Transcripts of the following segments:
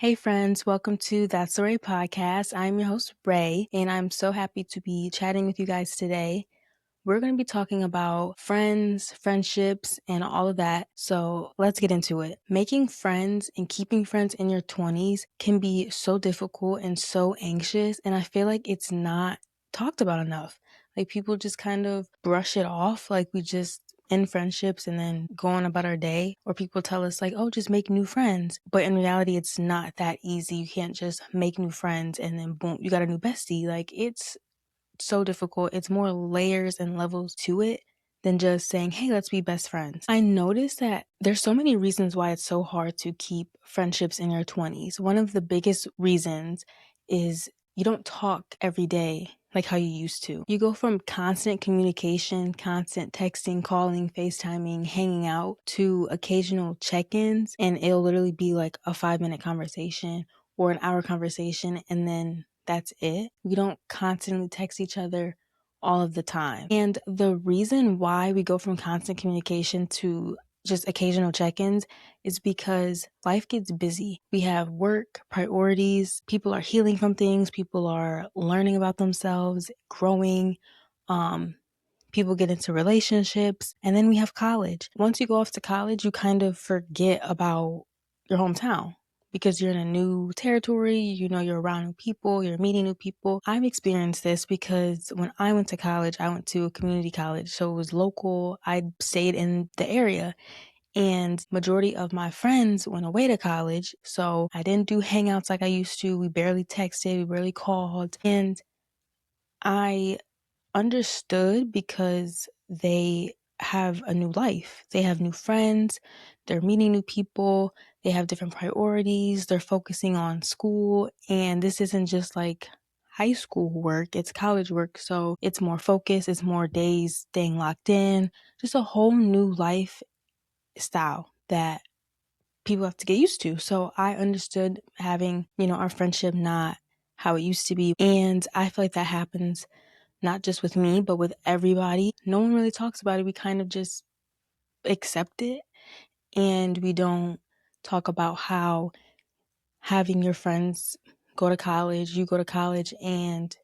Hey friends, welcome to That's the Ray podcast. I'm your host, Ray, and I'm so happy to be chatting with you guys today. We're going to be talking about friends, friendships, and all of that. So let's get into it. Making friends and keeping friends in your 20s can be so difficult and so anxious, and I feel like it's not talked about enough. Like people just kind of brush it off, like we just end friendships and then go on about our day, or people tell us like, oh, just make new friends. But in reality, it's not that easy. You can't just make new friends and then boom, you got a new bestie. Like it's so difficult. It's more layers and levels to it than just saying, hey, let's be best friends. I noticed that there's so many reasons why it's so hard to keep friendships in your 20s. One of the biggest reasons is you don't talk every day like how you used to. You go from constant communication, constant texting, calling, FaceTiming, hanging out to occasional check-ins, and it'll literally be like a 5-minute conversation or an hour conversation, and then that's it. We don't constantly text each other all of the time. And the reason why we go from constant communication to just occasional check-ins is because life gets busy. We have work, priorities, people are healing from things, people are learning about themselves, growing, people get into relationships, and then we have college. Once you go off to college, you kind of forget about your hometown because you're in a new territory, you're around new people, you're meeting new people. I've experienced this because when I went to college, I went to a community college, so it was local. I stayed in the area, and majority of my friends went away to college, so I didn't do hangouts like I used to. We barely texted, we barely called, and I understood because they have a new life. They have new friends, they're meeting new people, they have different priorities, they're focusing on school, and this isn't just like high school work, it's college work, so it's more focused, it's more days staying locked in, just a whole new lifestyle that people have to get used to. So I understood having, our friendship not how it used to be, and I feel like that happens not just with me, but with everybody. No one really talks about it. We kind of just accept it, and we don't talk about how having your friends go to college, you go to college, and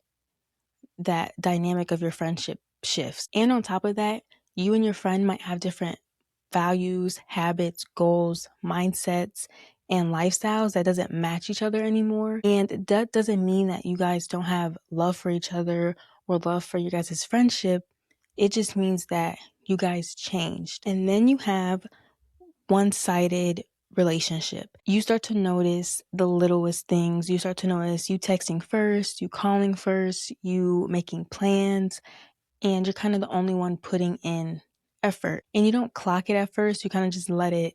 that dynamic of your friendship shifts. And on top of that, you and your friend might have different values, habits, goals, mindsets, and lifestyles that doesn't match each other anymore. And that doesn't mean that you guys don't have love for each other or love for your guys' friendship. It just means that you guys changed. And then you have one-sided relationship. You start to notice the littlest things. You start to notice you texting first, you calling first, you making plans, and you're kind of the only one putting in effort. And you don't clock it at first. You kind of just let it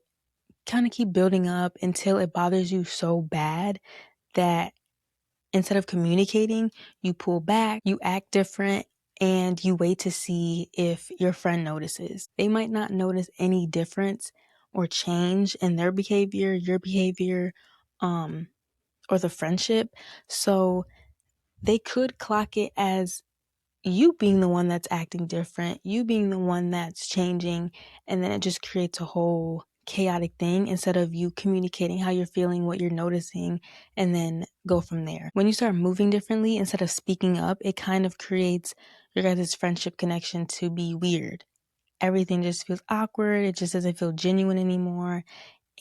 kind of keep building up until it bothers you so bad that instead of communicating, you pull back, you act different, and you wait to see if your friend notices. They might not notice any difference or change in their behavior, your behavior, or the friendship. So they could clock it as you being the one that's acting different, you being the one that's changing, and then it just creates a whole chaotic thing instead of you communicating how you're feeling, what you're noticing, and then go from there. When you start moving differently, instead of speaking up, it kind of creates your guys' friendship connection to be weird. Everything just feels awkward. It just doesn't feel genuine anymore.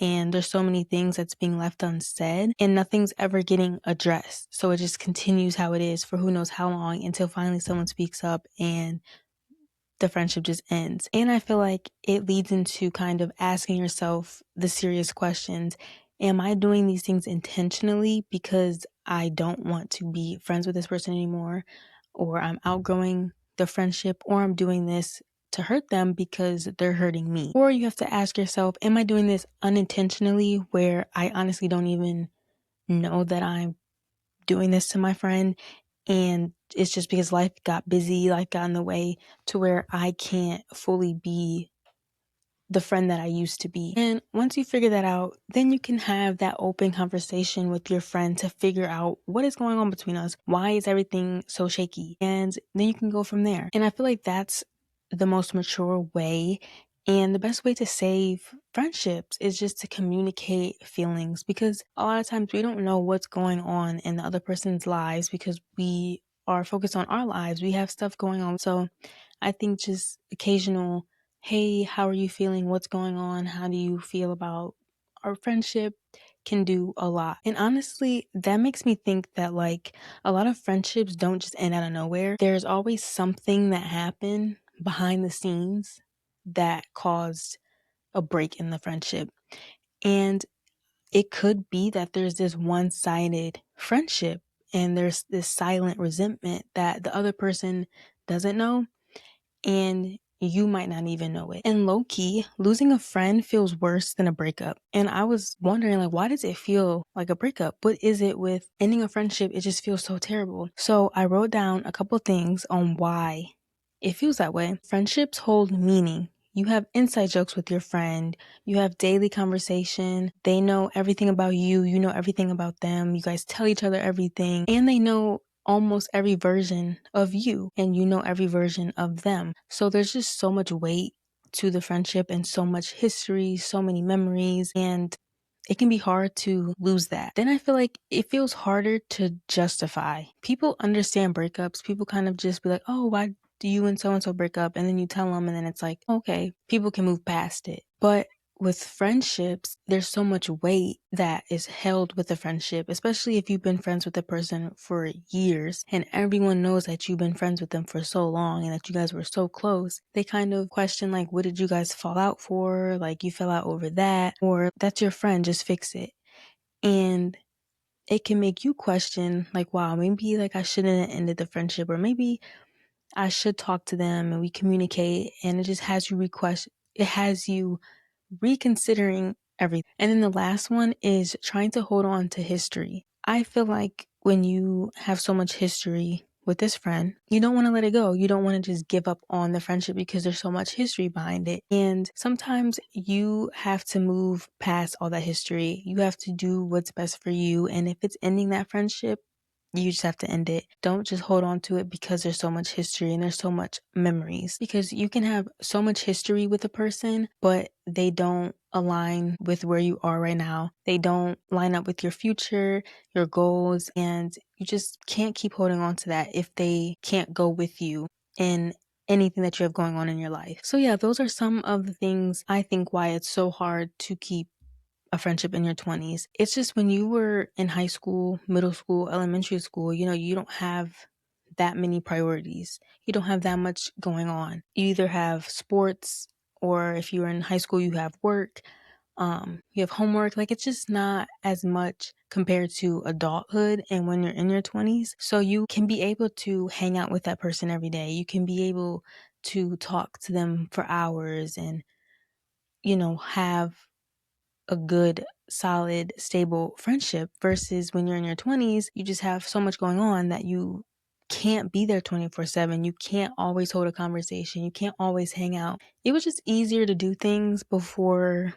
And there's so many things that's being left unsaid and nothing's ever getting addressed. So it just continues how it is for who knows how long until finally someone speaks up and the friendship just ends. And I feel like it leads into kind of asking yourself the serious questions. Am I doing these things intentionally because I don't want to be friends with this person anymore, or I'm outgrowing the friendship, or I'm doing this to hurt them because they're hurting me? Or you have to ask yourself, am I doing this unintentionally where I honestly don't even know that I'm doing this to my friend, and it's just because life got busy, life got in the way to where I can't fully be the friend that I used to be. And once you figure that out, then you can have that open conversation with your friend to figure out what is going on between us. Why is everything so shaky? And then you can go from there. And I feel like that's the most mature way And the best way to save friendships is just to communicate feelings, because a lot of times we don't know what's going on in the other person's lives because we are focused on our lives. We have stuff going on. So I think just occasional, hey, how are you feeling? What's going on? How do you feel about our friendship can do a lot. And honestly, that makes me think that like a lot of friendships don't just end out of nowhere. There's always something that happened behind the scenes that caused a break in the friendship. And it could be that there's this one-sided friendship and there's this silent resentment that the other person doesn't know, and you might not even know it. And low key, losing a friend feels worse than a breakup. And I was wondering, like, why does it feel like a breakup? What is it with ending a friendship? It just feels so terrible. So I wrote down a couple things on why it feels that way. Friendships hold meaning. You have inside jokes with your friend. You have daily conversation. They know everything about you. You know everything about them. You guys tell each other everything. And they know almost every version of you, and you know every version of them. So there's just so much weight to the friendship and so much history, so many memories, and it can be hard to lose that. Then I feel like it feels harder to justify. People understand breakups. People kind of just be like, oh, why do you and so break up? And then you tell them, and then it's like, okay, people can move past it. But with friendships, there's so much weight that is held with a friendship, especially if you've been friends with a person for years and everyone knows that you've been friends with them for so long and that you guys were so close. They kind of question, like, what did you guys fall out for? Like, you fell out over that, or that's your friend, just fix it. And it can make you question, like, wow, maybe like I shouldn't have ended the friendship, or maybe I should talk to them and we communicate. And it just has you reconsidering everything. And then the last one is trying to hold on to history. I feel like when you have so much history with this friend, you don't want to let it go. You don't want to just give up on the friendship because there's so much history behind it. And sometimes you have to move past all that history. You have to do what's best for you. And if it's ending that friendship, you just have to end it. Don't just hold on to it because there's so much history and there's so much memories. Because you can have so much history with a person, but they don't align with where you are right now. They don't line up with your future, your goals, and you just can't keep holding on to that if they can't go with you in anything that you have going on in your life. So yeah, those are some of the things I think why it's so hard to keep a friendship in your 20s. It's just when you were in high school, middle school, elementary school, you don't have that many priorities. You don't have that much going on. You either have sports, or if you're in high school, you have work, you have homework. Like, it's just not as much compared to adulthood and when you're in your 20s. So you can be able to hang out with that person every day. You can be able to talk to them for hours and, have a good, solid, stable friendship, versus when you're in your 20s, you just have so much going on that you can't be there 24/7. You can't always hold a conversation. You can't always hang out. It was just easier to do things before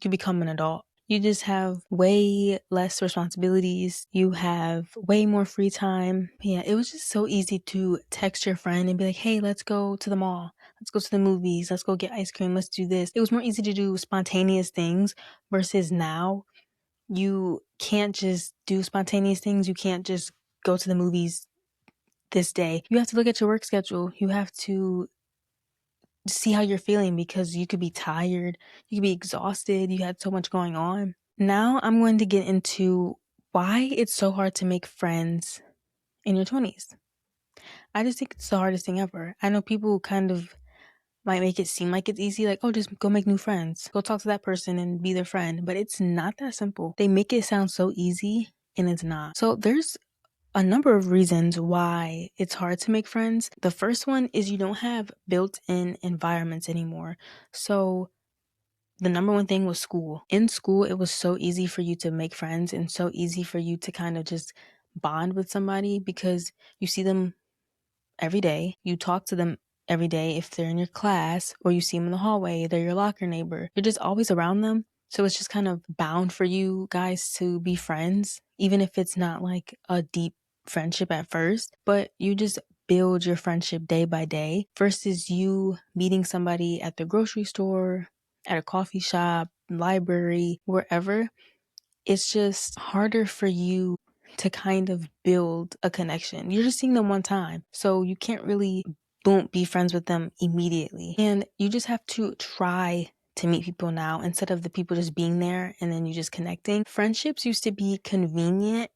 you become an adult. You just have way less responsibilities. You have way more free time. Yeah, it was just so easy to text your friend and be like, hey, let's go to the mall. Let's go to the movies. Let's go get ice cream. Let's do this. It was more easy to do spontaneous things, versus now you can't just do spontaneous things. You can't just go to the movies this day. You have to look at your work schedule. You have to see how you're feeling, because you could be tired, you could be exhausted, you had so much going on. Now I'm going to get into why it's so hard to make friends in your 20s. I just think it's the hardest thing ever. I know people kind of might make it seem like it's easy, like, oh, just go make new friends, go talk to that person and be their friend, but it's not that simple. They make it sound so easy, and it's not. So there's a number of reasons why it's hard to make friends. The first one is you don't have built-in environments anymore. So the number one thing was school. In school, it was so easy for you to make friends and so easy for you to kind of just bond with somebody, because you see them every day. You talk to them every day if they're in your class, or you see them in the hallway, they're your locker neighbor. You're just always around them. So it's just kind of bound for you guys to be friends, even if it's not like a deep friendship at first, but you just build your friendship day by day versus you meeting somebody at the grocery store, at a coffee shop, library, wherever. It's just harder for you to kind of build a connection. You're just seeing them one time, so you can't really be friends with them immediately. And you just have to try to meet people now instead of the people just being there and then you just connecting. Friendships used to be convenient.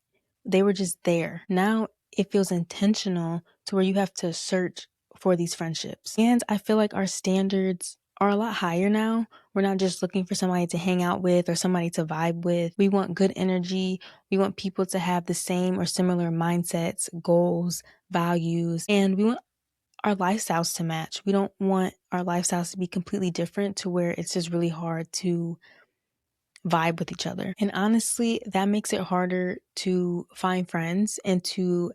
They were just there. Now it feels intentional to where you have to search for these friendships. And I feel like our standards are a lot higher now. We're not just looking for somebody to hang out with or somebody to vibe with. We want good energy. We want people to have the same or similar mindsets, goals, values, and we want our lifestyles to match. We don't want our lifestyles to be completely different to where it's just really hard to vibe with each other. And honestly, that makes it harder to find friends and to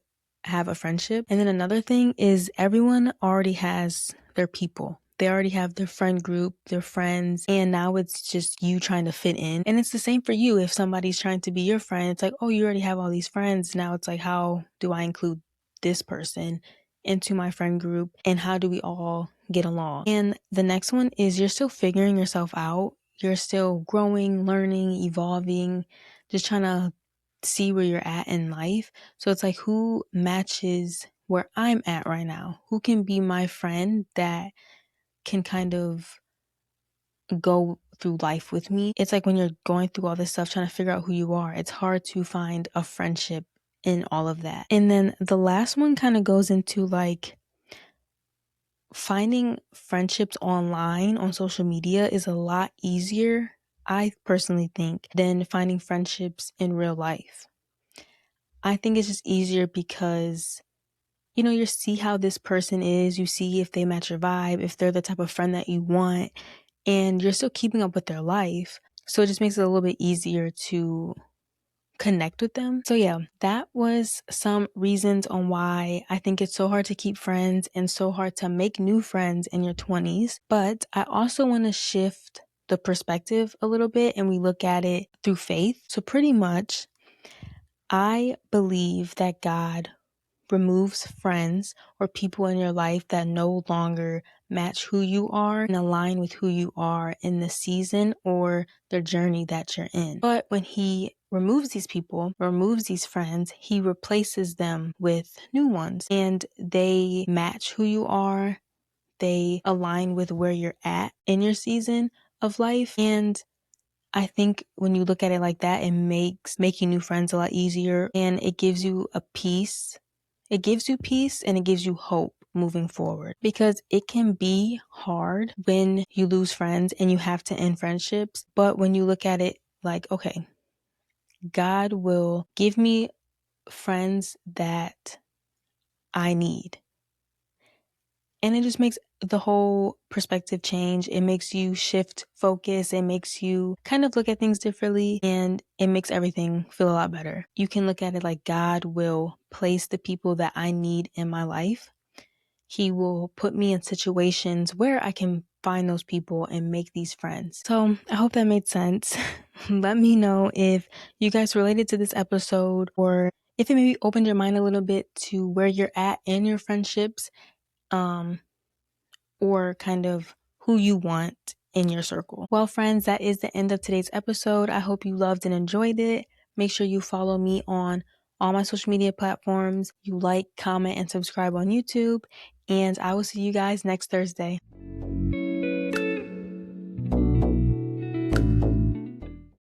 have a friendship. And then another thing is everyone already has their people. They already have their friend group, their friends, and now it's just you trying to fit in. And it's the same for you. If somebody's trying to be your friend, it's like, oh, you already have all these friends. Now it's like, how do I include this person into my friend group? And how do we all get along? And the next one is you're still figuring yourself out. You're still growing, learning, evolving, just trying to see where you're at in life. So it's like, who matches where I'm at right now? Who can be my friend that can kind of go through life with me? It's like when you're going through all this stuff, trying to figure out who you are, it's hard to find a friendship in all of that. And then the last one kind of goes into like finding friendships online on social media is a lot easier, I personally think, than finding friendships in real life. I think it's just easier because, you see how this person is, you see if they match your vibe, if they're the type of friend that you want, and you're still keeping up with their life. So it just makes it a little bit easier to connect with them. So yeah, that was some reasons on why I think it's so hard to keep friends and so hard to make new friends in your 20s. But I also want to shift the perspective a little bit and we look at it through faith. So pretty much, I believe that God removes friends or people in your life that no longer match who you are and align with who you are in the season or the journey that you're in. But when he removes these people, removes these friends, he replaces them with new ones and they match who you are. They align with where you're at in your season of life. And I think when you look at it like that, it makes making new friends a lot easier and it gives you a peace. It gives you peace and it gives you hope moving forward because it can be hard when you lose friends and you have to end friendships. But when you look at it like, okay, God will give me friends that I need. And it just makes the whole perspective change. It makes you shift focus. It makes you kind of look at things differently and it makes everything feel a lot better. You can look at it like God will place the people that I need in my life. He will put me in situations where I can find those people and make these friends. So I hope that made sense. Let me know if you guys related to this episode or if it maybe opened your mind a little bit to where you're at in your friendships. Or kind of who you want in your circle. Well, friends, that is the end of today's episode. I hope you loved and enjoyed it. Make sure you follow me on all my social media platforms. You like, comment, and subscribe on YouTube. And I will see you guys next Thursday.